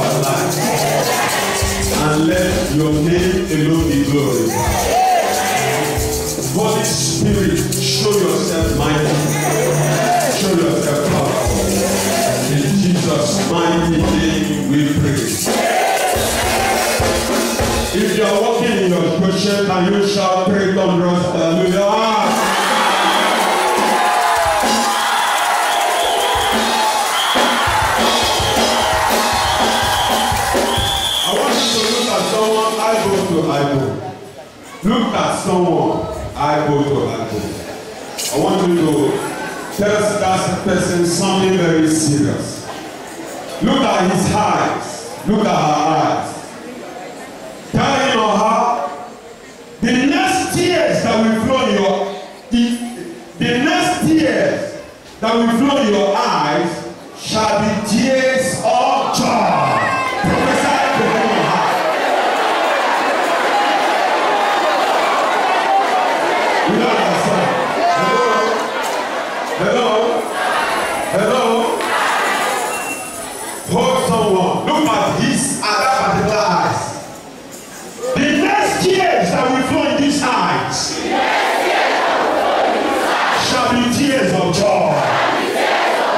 our lives. And let your name alone be glorified. Holy Spirit, show yourself mighty. Show yourself powerful. In Jesus' mighty name we pray. If you are walking in your question, can you shout 3 thunderous hallelujah? Eyeball. Look at someone, eyeball to eyeball. I want you to tell that person something very serious. Look at his eyes. Look at her eyes. Tell him or her, the next tears that will flow in your the next tears that will flow in your eyes shall be tears of joy. Prophesy to him or her. Hello. Hold someone. Look at his other particular eyes. The next tears that will flow in these eyes shall be tears of joy.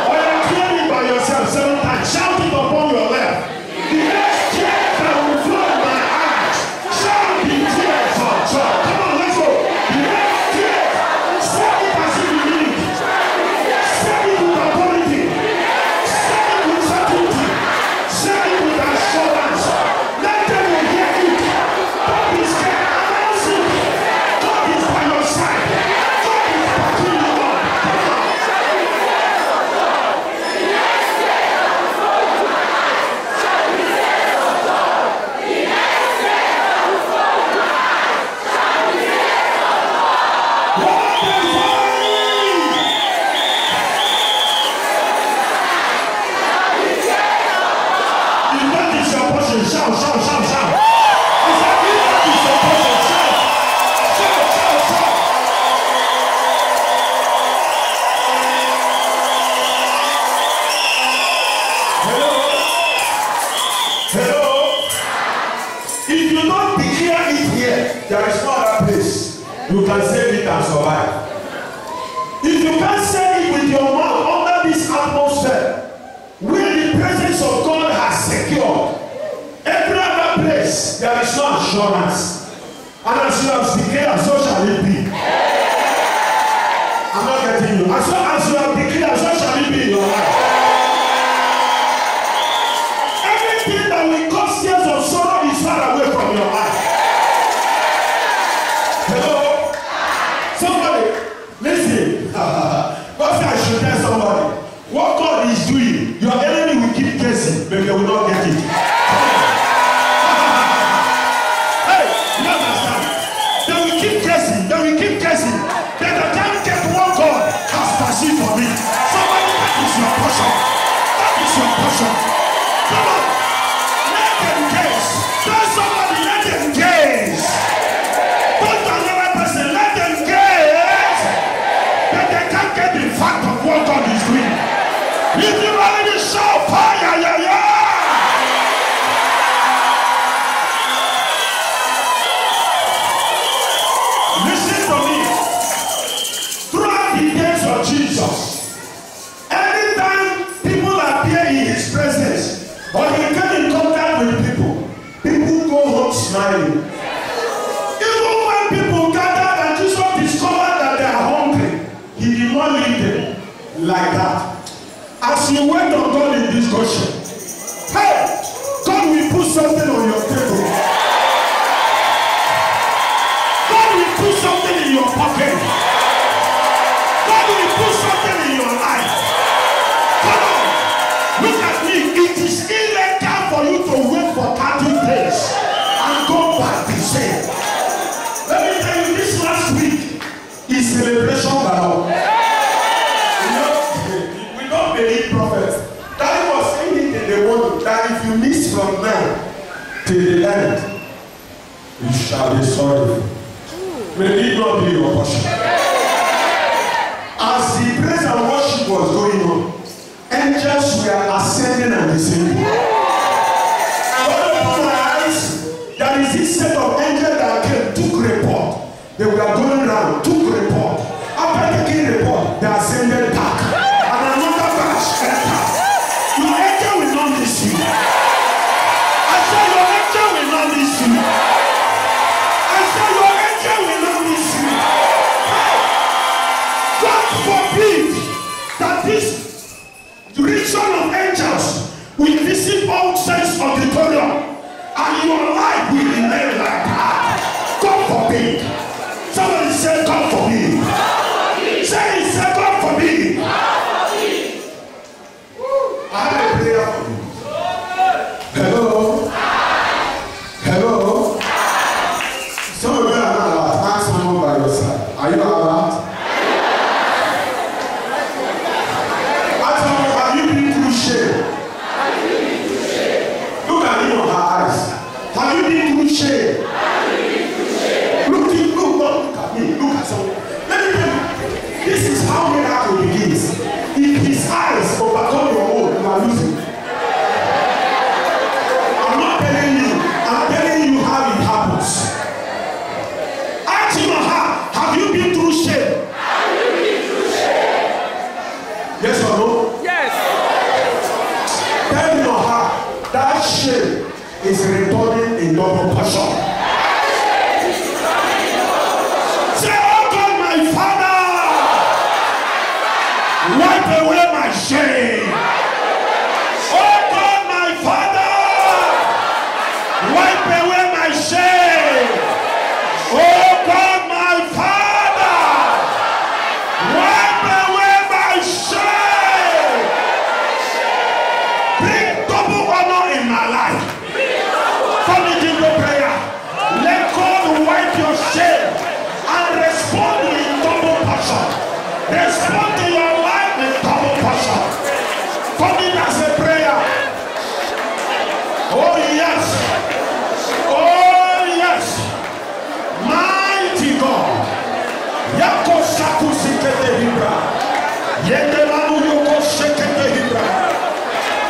Or you claim it by yourself 7 times. Shout it upon your left. The next tears that will flow in my eyes shall be tears of joy. Come on, let's go. The next tears. Say it as if you mean it. Say it with authority. Say it with certainty. Say it with assurance. Let them hear it. God is there. Announce it. God is by your side. God is backing you up. If you don't declare it here, there is no other place you can say it and survive. If you can't say it with your mouth under this atmosphere, where the presence of God has secured, every other place there is no assurance. And as you have declared, so shall it be. I'm not getting you. As long as you have declared, so shall it be in your life. Everything that will cause tears of sorrow is far away from your life. Hello? Somebody, listen. God said I should tell somebody what God is doing. Your enemy will keep guessing, but they will not get it. Hey, you understand? They will keep guessing. They will keep guessing. They can't get what God has perceived for me. Somebody, that is your portion. That is your portion. Come on. Let them guess. Tell somebody, let them guess. Don't tell another person, let them guess. But they can't get the fact of what God is doing. If you already show fire, yeah. Listen to me. Throughout the days of Jesus, anytime people appear in his presence or he came in contact with people go home smiling. Even when people gathered and Jesus discovered that they are hungry, he did not leave them like that. As you wait on God in this question, hey, God will put something on your table. God will put something in your pocket. God will put something in your life. Come on, look at me. It is illegal for you to wait for 30 days and go back the same. Let me tell you, this last week is celebration now. We don't believe prophets. That was saying it in the word that if you miss from now till the end, you shall be sorry. May it not be your portion. As the praise and worship was going on, angels were ascending and descending. this set of angels that came took report. They were going around, took report. After taking report, they ascended back. And another batch entered. Your angel will not miss you. I said your angel will not miss you. I said your angel will not miss you. God forbid that this direction of angels will visit all sense auditorium and your life will remain like that. God forbid. Somebody say God forbid. Say it, say God forbid. I have a prayer for you. Hello? Hello? Some of you are not allowed. Ask someone by your side. Are you allowed? Ask someone, have you been through shame? Look at him on her eyes. Have you been through shame? Look at me. Look at someone. Let me tell you. This is how miracle begins. If his eyes overcome your own, you are losing. I'm not telling you. I'm telling you how it happens. Ask him or her, have you been through shame? Have you been through shame? Yes or no? Yes. Tell him or her, that shame is returning in double portion. Say, oh God, my Father, wipe away my shame. Oh God, my Father, wipe away my shame. Oh God, my Father, wipe away my shame. Bring double honor in my life. Come into prayer. Let God wipe your shame and respond in double passion. Respond to your life in double passion. Come in as a prayer. Oh yes. Oh yes. Mighty God. Yako shaku sikete hibra. Yende manu yoko shekete hibra.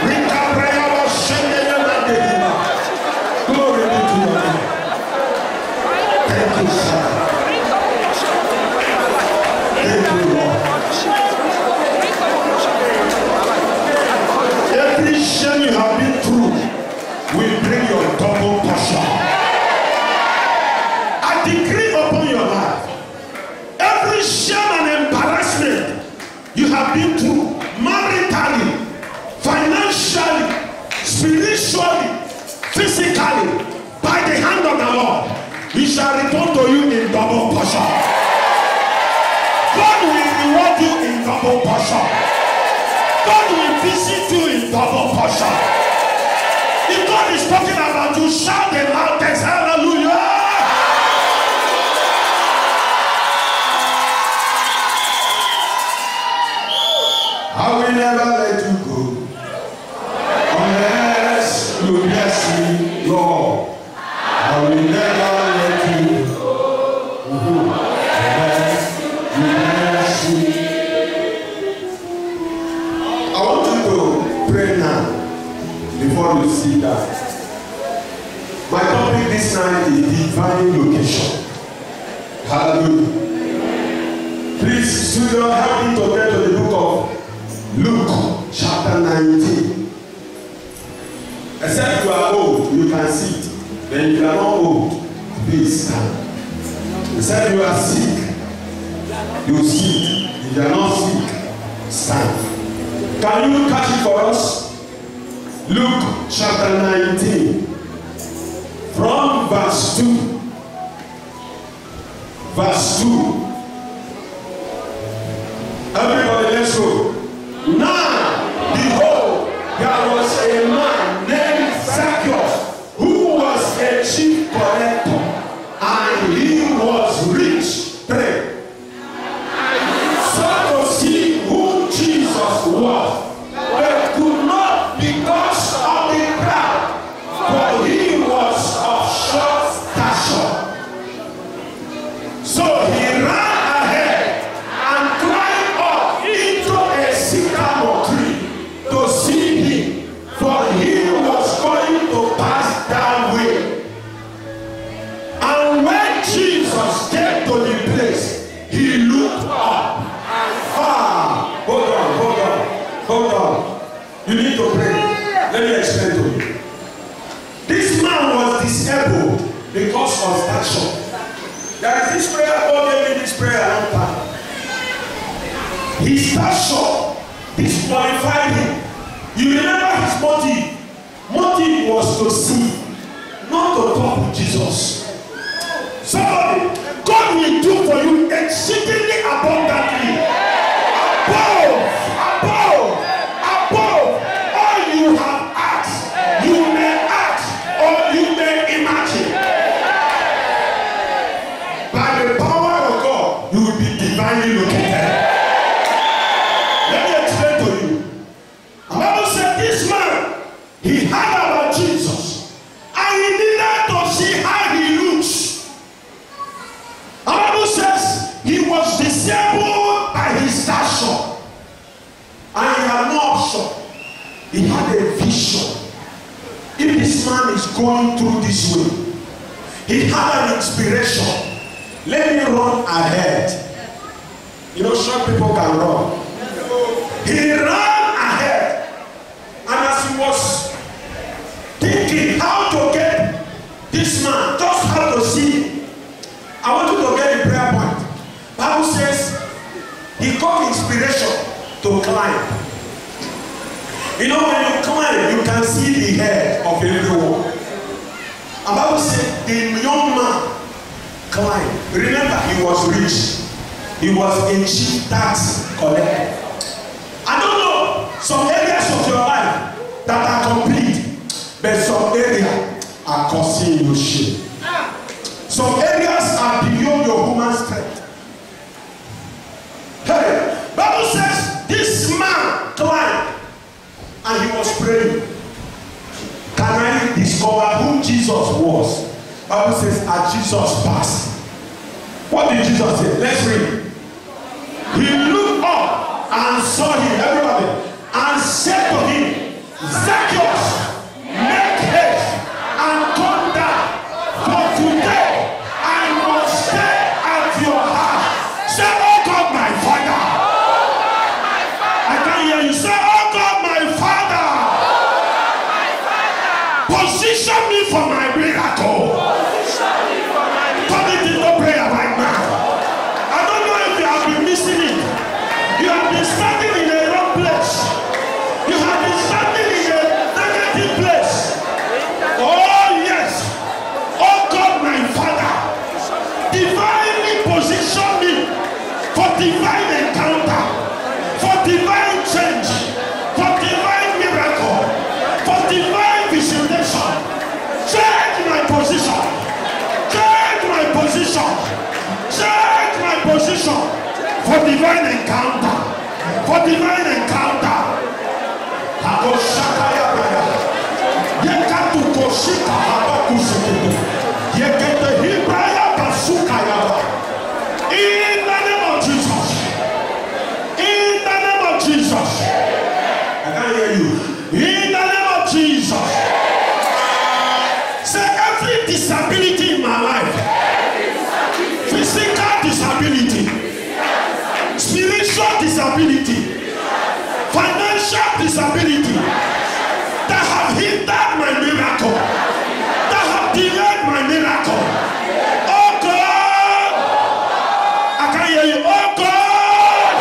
Rika prayer was shende yamande hibra. Glory be to your name. Thank you, sir. Thank you, Lord. Every shame you have been through will bring your double portion. I decree upon your life, every shame and embarrassment you have been through, maritally, financially, spiritually, physically, by the hand of the Lord, He shall return to you in double portion. God will reward you in double portion. God will visit you in double portion. If God is talking about you, shout the loudest hallelujah. I will never let you go unless you bless me, Lord. I will never let you go unless you bless me. I want you to pray now before you see that. My topic this night is divine location. Hallelujah. Please, studio, help me to get to the book of Luke chapter 19. Except you are old, you can sit. When you are not old, please stand. Except you are sick, you sit. If you are not sick, stand. Can you catch it for us? Luke chapter 19. From verse 2. Verse 2. Everybody, let's go. Now, behold, there was a man named Zacchaeus who was a chief collector, and he was rich. Pray. So to see who Jesus was, but could not because of the crowd, for he was of short stature. So he ran came to the place, he looked up. Ah, hold on. You need to pray. Let me explain to you. This man was disabled because of stature. There is this prayer, God gave me this prayer a long time. His stature disqualified him. You remember his motive? Motive was to see, not to talk with Jesus. Somebody, God will do for you exceedingly abundantly. Above all you have asked, you may ask or you may imagine. By the power of God, you will be divinely located. Let me explain to you. The Bible said this man, he heard about Jesus and he needed to see how he looks. The Bible says he was disabled by his stature and he had no option. He had a vision. If this man is going through this way, he had an inspiration. Let me run ahead. You know, short people can run. He ran ahead, and as he was thinking how to get this man, just how to see, I want you to get the prayer point. Bible says he got inspiration to climb. You know, when you climb, you can see the head of everyone. And Bible said the young man climbed. Remember, he was rich. He was a chief tax collector. I don't know some areas of your life that are complete, but some areas are causing you shame. Some areas are beyond your human strength. Hey, Bible says this man climbed and he was praying. Can I discover who Jesus was? Bible says as Jesus passed. What did Jesus say? Let's read. He looked up and saw him, everybody, and said to him, Zacchaeus, make haste and come down, for today I must stay at your house. Say, oh God, my Father. I can't hear you. Say, oh God, my Father. Position me for my miracle. Turn it into prayer right now. I don't know if you have been missing it. You have been standing in a wrong place. You have been standing in a negative place. Oh yes. Oh God, my Father, divinely position me for divine encounter, for divine change, for divine miracle, for divine visitation. Change my position. Change my position. Change my position for divine encounter. For divine encounter. Agoshakaya braya. Yekatu koshika habakusukutu. Yekete hibraya basukaya. In the name of Jesus. In the name of Jesus. I can't hear you. In the name of Jesus. Say every disability in my life. Physical disability. Spiritual disability. Financial disability. That have hindered my miracle. That have delayed my miracle. Oh God. I can hear you. Oh God.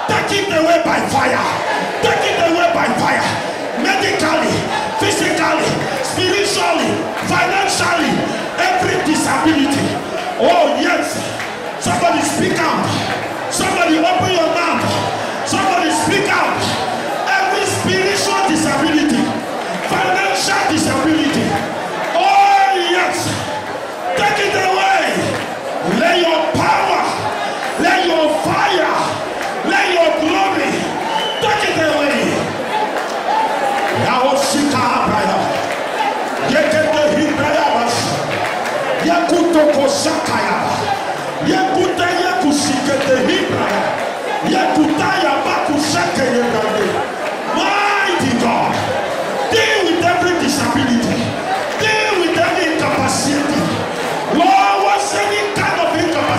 Take it away by fire. Take it away by fire. Medically, physically, spiritually, financially, every disability. Oh yes. Somebody speak out. Somebody open your mouth. Somebody speak out. Every spiritual disability, financial disability. Oh yes. Take it away. Let your power, let your fire, let your glory take it away. Yaoshika brother. Yekete hibrayabas. Yakuto kosakaya. Yakuta yakusikete hibraya. Yakutaya bakusake yebrande. Mighty God, deal with every disability. Deal with every incapacity. Lord, what's any kind of incapacity?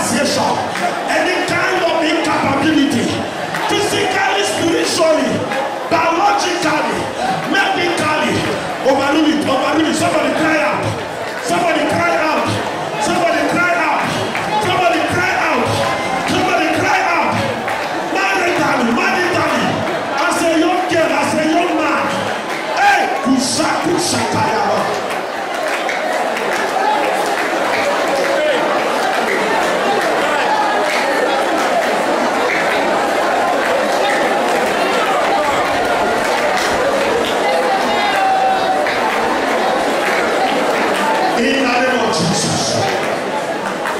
Jesus.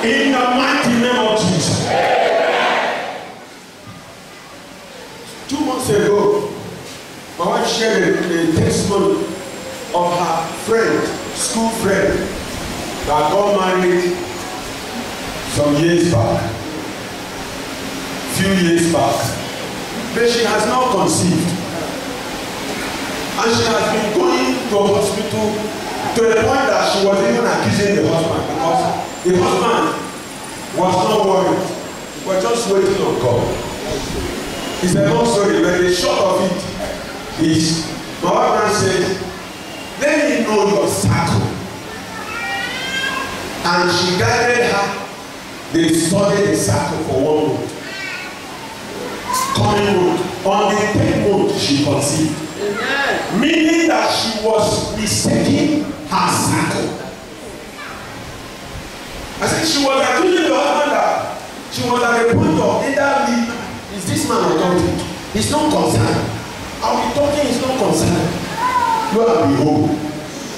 In the mighty name of Jesus. 2 months ago, my wife shared a testimony of her friend, school friend, that got married some years back, few years back. But she has now conceived. And she has been going to a hospital to the point that she was even accusing the husband, because the husband was not worried. He was just waiting on God. It's a long story, but the short of it is, my wife said, let me know your circle. And she guided her. They studied the circle for 1 month. Coming month. On the 10th month, she conceived. Amen. Meaning that she was mistaking her circle. I said she was accusing the husband that she was at the point of either is this man authority? He's not concerned. I'll be talking, he's not concerned. Lo and behold,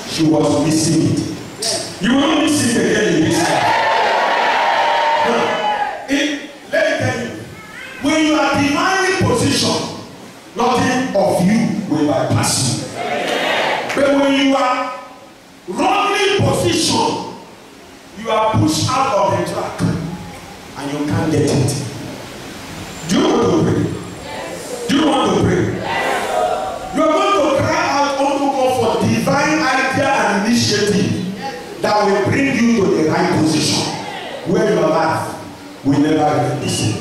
she was missing it. Yes. You will not miss it again in this life. Let me tell you, when you are divinely positioned, nothing of you will bypass you. But when you are wrongly positioned, you are pushed out of the track and you can't get it. Do you want to pray? Yes. Do you want to pray? Yes. You are going to cry out unto God for divine idea and initiative that will bring you to the right position where your life will never remain the same.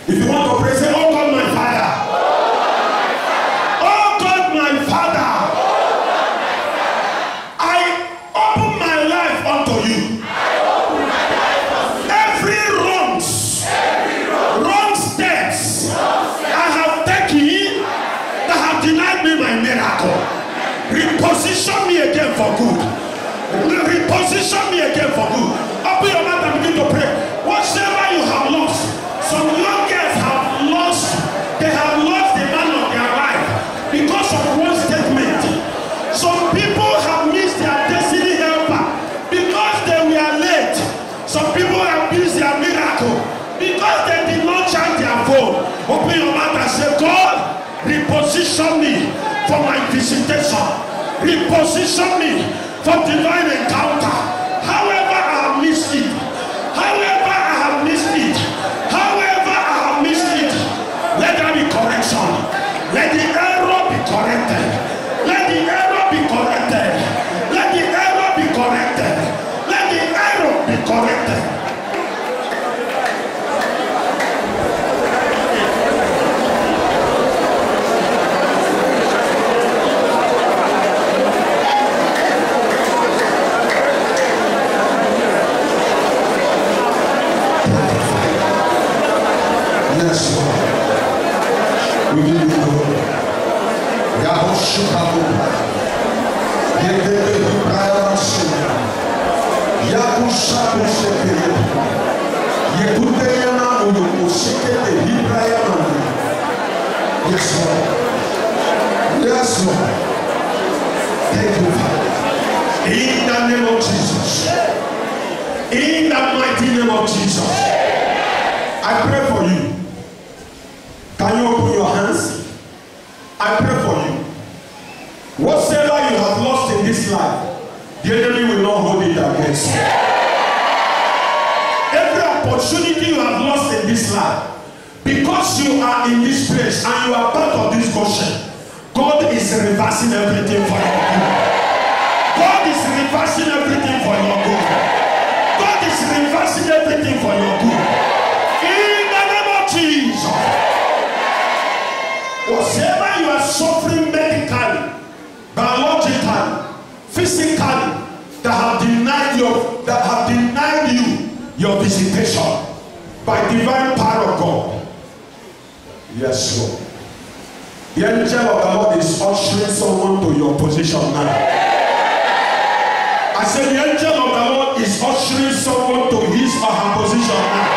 If you want to pray, say, oh God, my Father. Oh God, my Father. I open my life unto you. Every wrong steps I have taken that have denied me my miracle, reposition me again for good. Reposition me again for good. Open your mouth and begin to pray. Whatever you have lost, some young girls have lost, they have lost the man of their life because of one statement. Some people have missed their destiny helper because they were late. Some people have missed their miracle because they did not charge their phone. Open your mouth and say, God, reposition me for my visitation. Reposition me for divine encounter. However I have missed it. However I have missed it. However I have missed it. Let there be correction. Let the error be corrected. Let the error be corrected. Let the error be corrected. Let the error be corrected. Yes, Lord. We give you glory. Yahushukabuba. Yedebe Ibrahimashina. Yahushabushekeye. Yekuteyana Uyukushikete Ibrahimana. Yes, Lord. Yes, Lord. Thank you, Father. In the name of Jesus. In the mighty name of Jesus. I pray for you. Can you open your hands? I pray for you. Whatever you have lost in this life, the enemy will not hold it against you. Every opportunity you have lost in this life, because you are in this place and you are part of this Goshen, God is reversing everything for your good. God is reversing everything for your good. God is reversing everything for your good. In the name of Jesus. Whatever you are suffering medically, biologically, physically, that have denied you your visitation by divine power of God. Yes, Lord. The angel of the Lord is ushering someone to your position now. I said the angel of the Lord is ushering someone to his or her position now.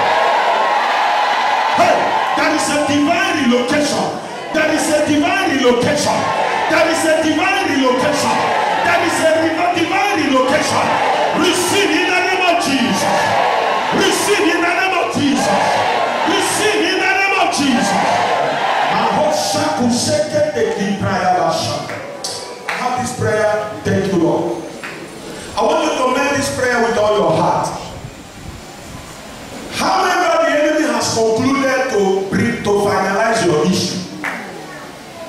Hey, there is a divine relocation. There is a divine relocation. There is a divine relocation. There is a divine relocation. Receive in the name prayer with all your heart. However, the enemy has concluded to finalize your issue.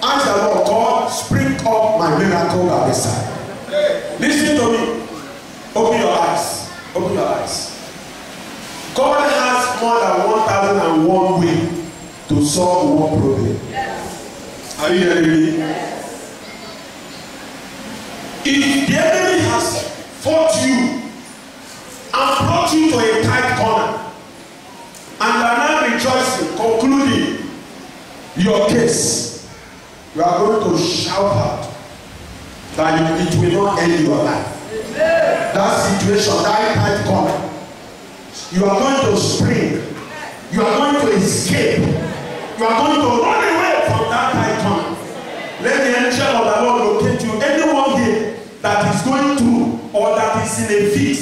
Ask the Lord, God, spring up my miracle by this side. Listen to me. Open your eyes. Open your eyes. God has more than 1,001 ways to solve one problem. Yes. Are you hearing me? Yes. If the enemy has fought you and brought you to a tight corner, and you are now rejoicing, concluding your case, you are going to shout out that it will not end your life. Amen. That situation, that tight corner, you are going to spring, you are going to escape, you are going to run away from that tight corner. Let the angel of the Lord locate you. Anyone here that is going through or that is in a fix,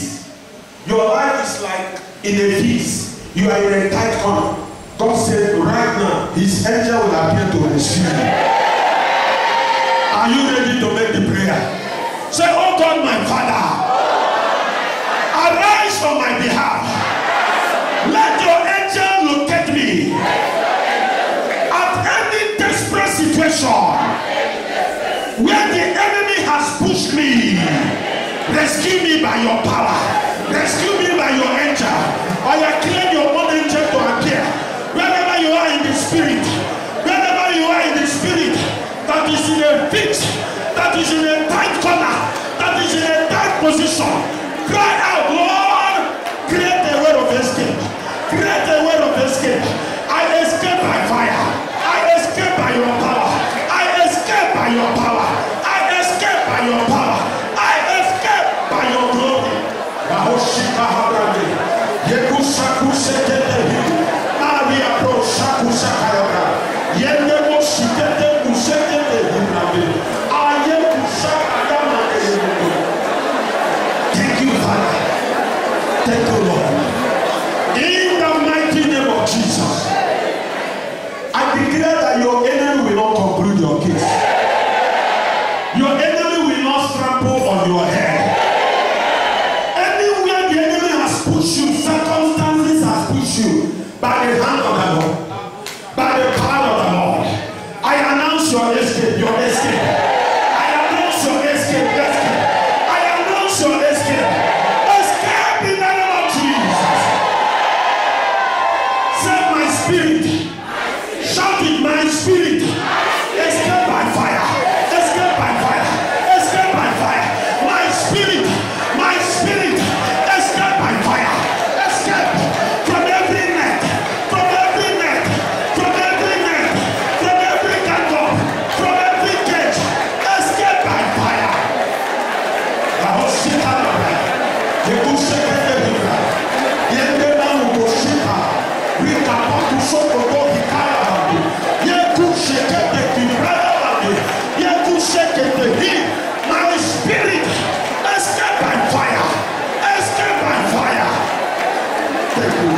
your life is like in a fix, you are in a tight corner. God said right now, his angel will appear to rescue you. Are you ready to make the prayer? Say, oh God, my Father, arise on my behalf. Let your angel locate me at any desperate situation where the enemy has pushed me. Rescue me by your power. Rescue me by your angel. I claim your own angel to appear. Wherever you are in the spirit, wherever you are in the spirit, that is in a fix, that is in a tight corner, that is in a tight position, cry out, Lord, create a way of escape. Create a way of escape. I escape by fire. I escape by your power. I escape by your power. I escape by your power. I escape by your glory. Thank you, Father. Thank you, Lord. In the mighty name of Jesus, I declare that your enemy will not conclude your case. Your enemy will not trample on your head. Anywhere the enemy has pushed you, circumstances has pushed you, by the hand of the Lord, by the power of the Lord, I announce your escape, your escape. I announce your escape, escape. I announce your escape. Escape in the name of Jesus. Say my spirit. Shout it, my spirit. Escape by fire. Escape by fire. Escape by fire. My spirit. My spirit. Escape by fire. Escape from every net. From every net. From every net. From every gangle. From every cage. Escape by fire. My spirit, escape by fire. Escape by fire. Thank you.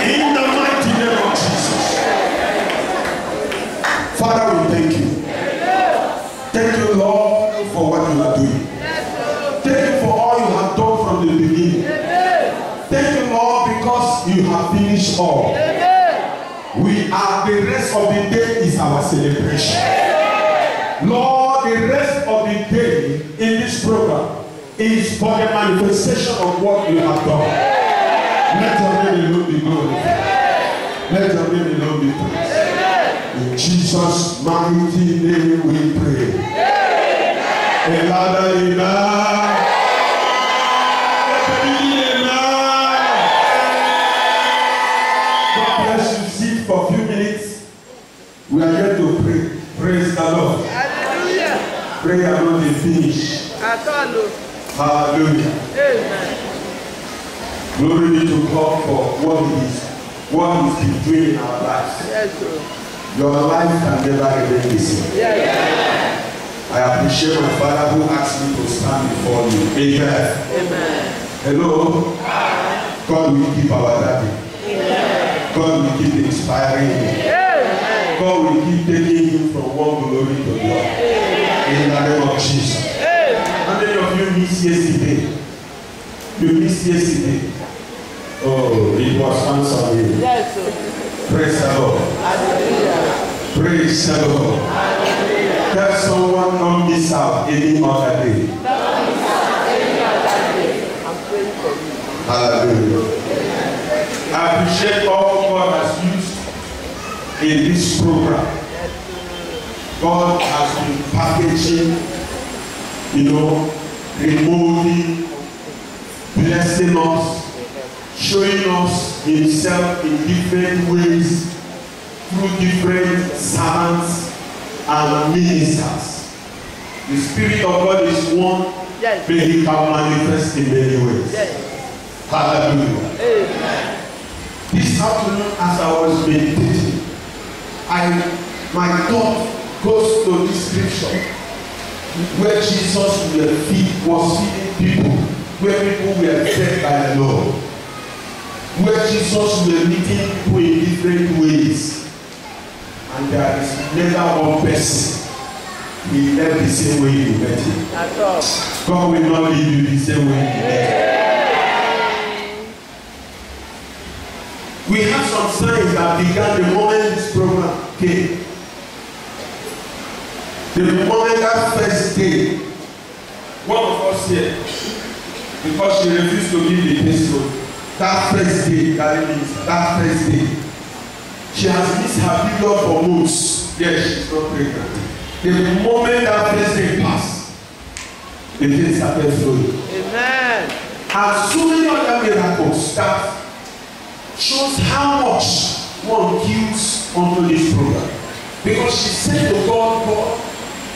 In the mighty name of Jesus. Father, we thank you. Thank you, Lord, for what you are doing. Thank you for all you have done from the beginning. Thank you, Lord, because you have finished all. We are, the rest of the day is our celebration. Lord, the rest of the day in this program is for the manifestation of what you have done. Let your name alone be glorified. Let your name alone be praised. In Jesus' mighty name we pray. Amen. God bless you. Sit for a few minutes. We are here to pray. Praise the Lord. Hallelujah. Prayer not be finished. Hallelujah. Amen. Glory be to God for what He's been doing in our lives. Yes, sir. Your life can never remain the same. Yes. I appreciate my Father who asked me to stand before you. Amen. Amen. Hello. God will keep our daddy. Amen. God will keep inspiring him. Amen. God will keep taking him from one glory to the other. In the name of Jesus. How many of you need missed yesterday. You missed yesterday. Oh, it was answered. Yes, sir. Praise the Lord. Hallelujah. Praise the Lord. Hallelujah. Tell someone don't miss out any other day. Don't miss out any other day. I'm praying for you. Hallelujah. I appreciate all God has used in this program. God has been packaging, remolding, blessing us, showing us Himself in different ways through different servants and ministers. The Spirit of God is one, Yes. but He can manifest in many ways. Yes. Hallelujah. Amen. This afternoon, as I was meditating, my thought goes to this scripture where Jesus was feeding people, where people were fed by the Lord, where Jesus was meeting people in different ways, and there is never one person he left the same way you met him. At all. God will not leave you the same way you met him. We have some signs that began the moment this program came. The moment that first day, one of us here, because she refused to give the passport, that first day, that first day, she has missed her period for months. Yes, she's not pregnant. The moment that first day passed, the things started flowing. Amen. And so many other miracles that shows how much one gives onto this program. Because she said to God,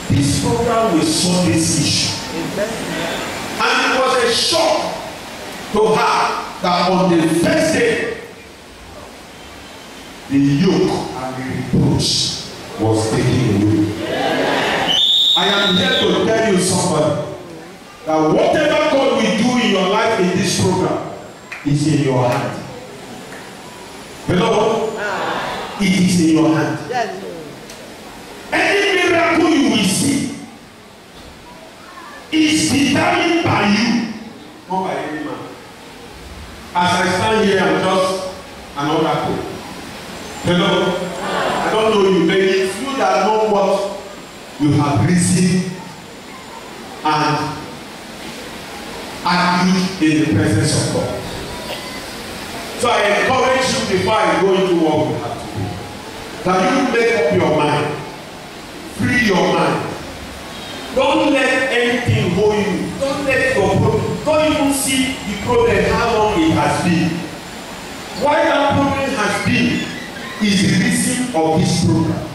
this program will solve this issue. Amen. And it was a shock to her that on the first day, the yoke and the reproach was taken away. Amen. I am here to tell you somebody that whatever God will do in your life in this program is in your hand. Hello? It is in your hand. Yes. Any miracle you will see is determined by you, not by any man. As I stand here, I'm just an oracle. Hello? I don't know you, but it's you that know what you have received and argued in the presence of God. So I encourage you before I go into what we have to do, that you make up your mind, free your mind. Don't let anything hold you. Don't let your problem. Don't even see the problem how long it has been. Why that problem has been is the reason of this program.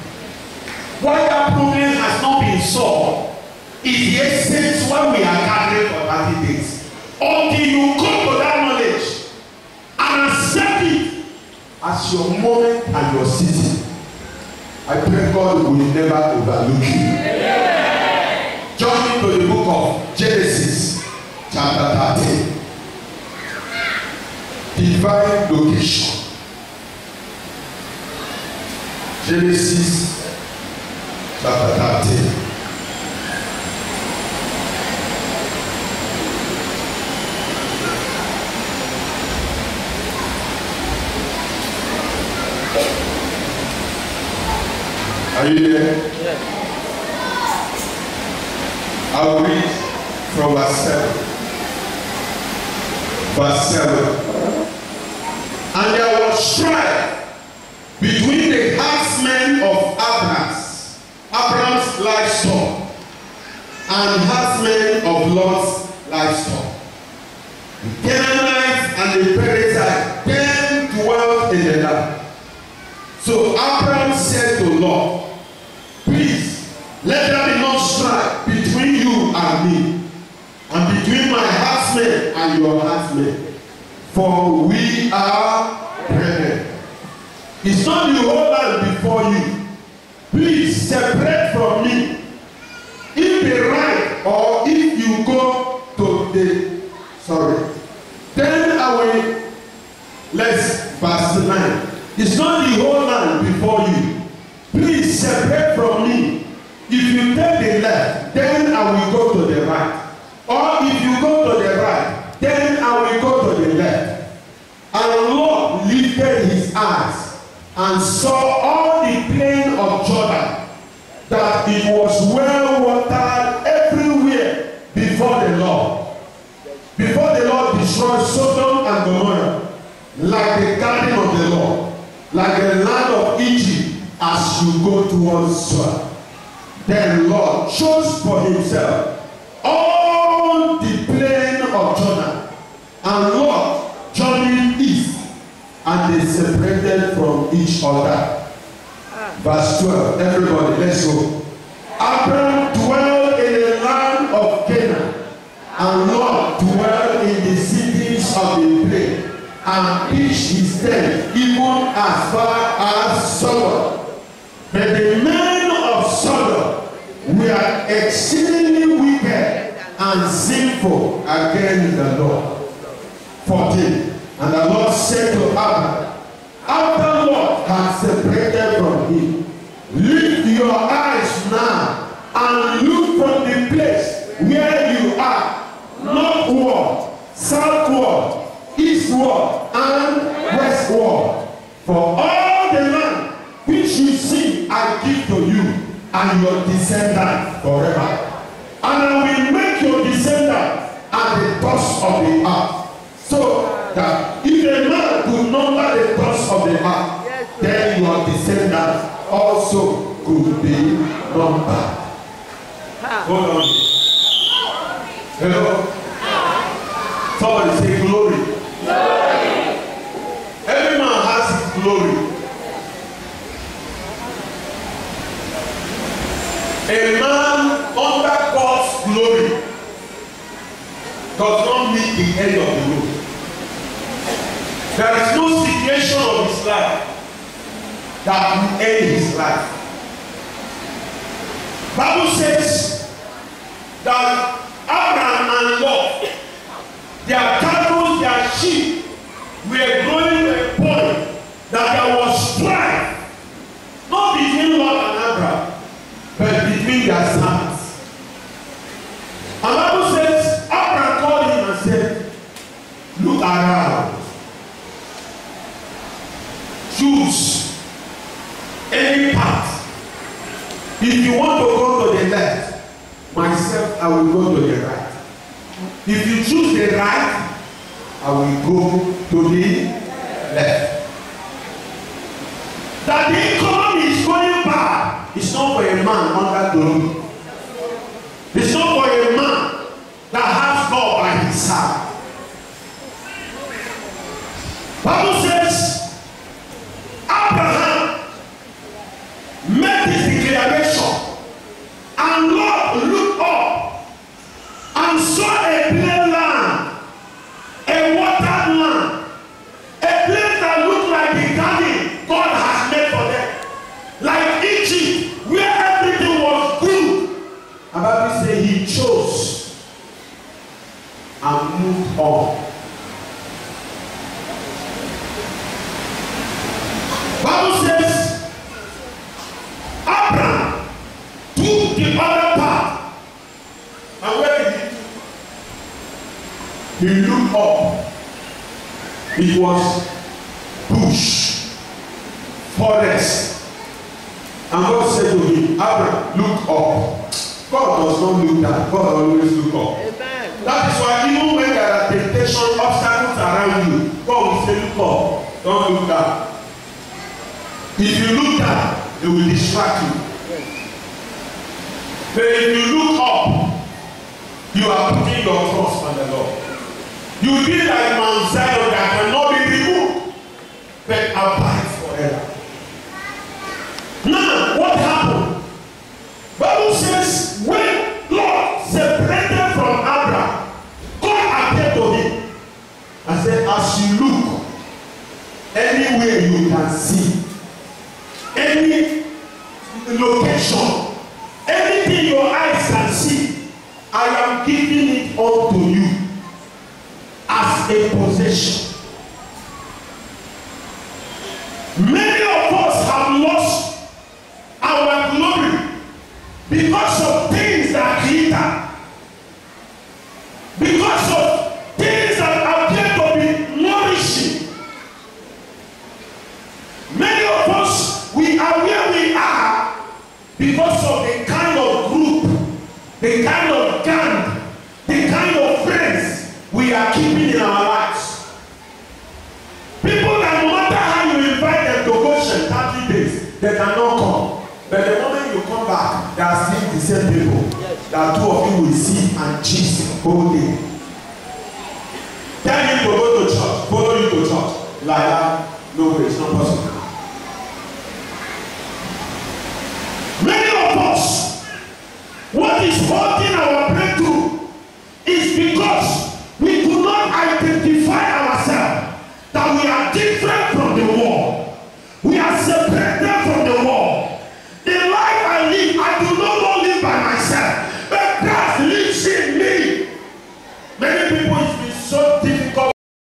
Why that problem has not been solved is the essence why we are gathering for 30 days. Until you come to that knowledge and accept it as your moment and your season, I pray God will never overlook you. Yeah. Jump into the book of Genesis, chapter 13. Divine location. Genesis, chapter 13. Are you there? Yes. I will read from verse 7. Verse 7. And there was strife between the herdsmen of Abraham's livestock, and herdsmen of Lot's livestock. The Canaanites and the Perizzites then dwelt in the land. So Abraham said to Lot, please, let there be no strife between you and me, and between my herdsmen and your herdsmen, for we are brethren. It's not the whole land before you. Please separate from me. If the right, or if you go to then I will, verse 9. It's not the whole land before you. Please separate from me. If you take the left, then I will go to the right. Or if you saw all the plain of Jordan, that it was well watered everywhere before the Lord. Before the Lord destroyed Sodom and Gomorrah, like the garden of the Lord, like the land of Egypt, as you go towards Zoar. Then the Lord chose for himself all the plain of Jordan, and Lot journeyed east, and they separated from each other. Verse 12, everybody, let's go. Abraham dwelled in the land of Canaan, and Lot dwelled in the cities of the plain, and pitched his tent even as far as Sodom. But the men of Sodom were exceedingly wicked and sinful against the Lord. 14. And the Lord said to Abraham, after Lot had separated from him, lift your eyes now and look from the place where you are, northward, southward, eastward, and westward. For all the land which you see I give to you and your descendants forever. And I will make your descendants as the dust of the earth. So that if a man could number the dust of the earth, then your descendants also could be numbered. Hold on. Hello? Somebody say glory. Glory. Every man has his glory. A man under God's glory does not meet the end of the road. There is no situation of his life that will end his life. Bible says that Abraham and Lot, their cattle, their sheep, were growing to a point that there was strife, not between Lot and Abraham, but between their sons. And Bible says Abraham called him and said, look around. Choose any path. If you want to go to the left, myself, I will go to the right. If you choose the right, I will go to the left. That the economy is going bad. It's not for a man under glory. It's not for a man that has God by his side. Bible says Abraham made his declaration, and Lord looked up and saw a plain land, a watered land, a place that looked like the garden God has made for them, like Egypt, where everything was good. And Bible says he chose and moved on. Bible says Abraham took the other path, and where did he do? He looked up. It was bush, forest, and God said to him, Abraham, look up. God does not look down. God always look up. Amen. That is why even when there are temptation obstacles around you, God will say, look up, don't look down. If you look down, it will distract you. But if you look up, you are putting your trust on the Lord. You will be like Mount Zion that cannot be removed, but abide forever. Now, what happened? Bible says when Lot separated from Abraham, God appeared to him and said, as you look, anywhere you can see, any location, anything your eyes can see, I am giving it unto you as a possession. Many of us have lost our glory because of things that glitter, because of things that appear to be nourishing. Many of us the kind of gang, the kind of friends we are keeping in our lives. People that no matter how you invite them to Goshen 30 days, they cannot come. But the moment you come back, they are still the same people. Yes. That two of you will sit and cheat whole day. Tell him to go to church, follow you to church. Like that, no way, it's not possible. Many of us, what is holding our